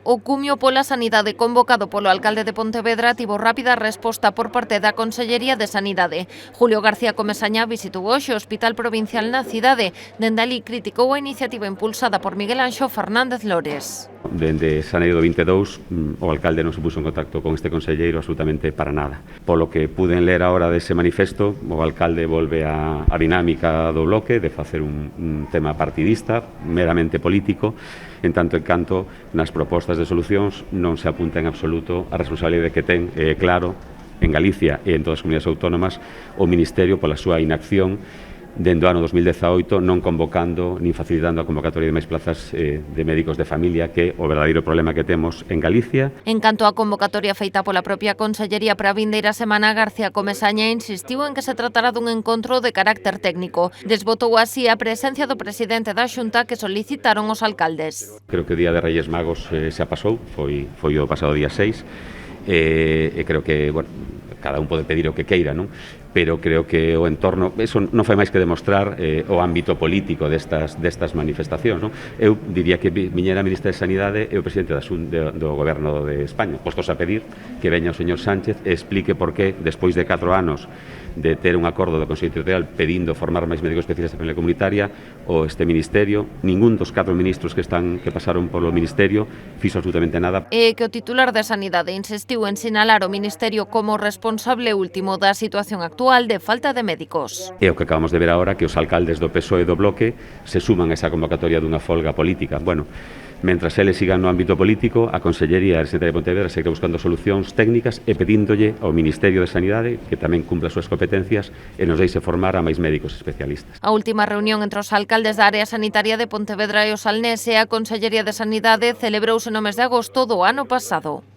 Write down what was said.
O cumio pola sanidade convocado polo alcalde de Pontevedra tivo rápida resposta por parte da Consellería de Sanidade. Julio García Comesaña visitou hoxe o Hospital Provincial na cidade. Dende ali criticou a iniciativa impulsada por Miguel Anxo Fernández Lores. Dende xaneiro do 22, o alcalde non se puso en contacto con este conselleiro absolutamente para nada. Polo que puden ler agora dese manifesto, o alcalde volve a dinámica do bloque de facer un tema partidista, meramente político, en tanto en canto nas propostas de solucións non se apunta en absoluto a responsabilidade que ten, claro, en Galicia e en todas as comunidades autónomas o Ministerio pola súa inacción dende o ano 2018 non convocando nin facilitando a convocatoria de máis plazas de médicos de familia, que é o verdadeiro problema que temos en Galicia. En canto á convocatoria feita pola propia Consellería para a vindeira semana, García Comesaña insistiu en que se tratará dun encontro de carácter técnico. Desbotou así a presencia do presidente da Xunta que solicitaron os alcaldes. Creo que o día de Reyes Magos xa pasou, foi o pasado día 6, e creo que, bueno, cada un pode pedir o que queira, non? Pero creo que o entorno, eso non fai máis que demostrar o ámbito político destas manifestacións, non? Eu diría que viñera a ministra de Sanidade e o presidente do Goberno de España, postos a pedir que veña o señor Sánchez e explique por qué, despois de 4 anos de ter un acordo do Consello Territorial pedindo formar máis médicos especialistas de familia comunitaria, o este ministerio, ningún dos 4 ministros que pasaron polo ministerio fixo absolutamente nada. E que o titular de Sanidade insistiu en sinalar o ministerio como responsable último da situación actual de falta de médicos. E o que acabamos de ver agora, que os alcaldes do PSOE e do Bloque se suman a esa convocatoria dunha folga política. Bueno, mentras eles sigan no ámbito político, a Consellería de Pontevedra seguirá buscando solucións técnicas e pedíndolle ao Ministerio de Sanidade que tamén cumpla as súas competencias e nos deixe formar a máis médicos especialistas. A última reunión entre os alcaldes da área sanitaria de Pontevedra e o Salnés e a Consellería de Sanidade celebrouse no mes de agosto do ano pasado.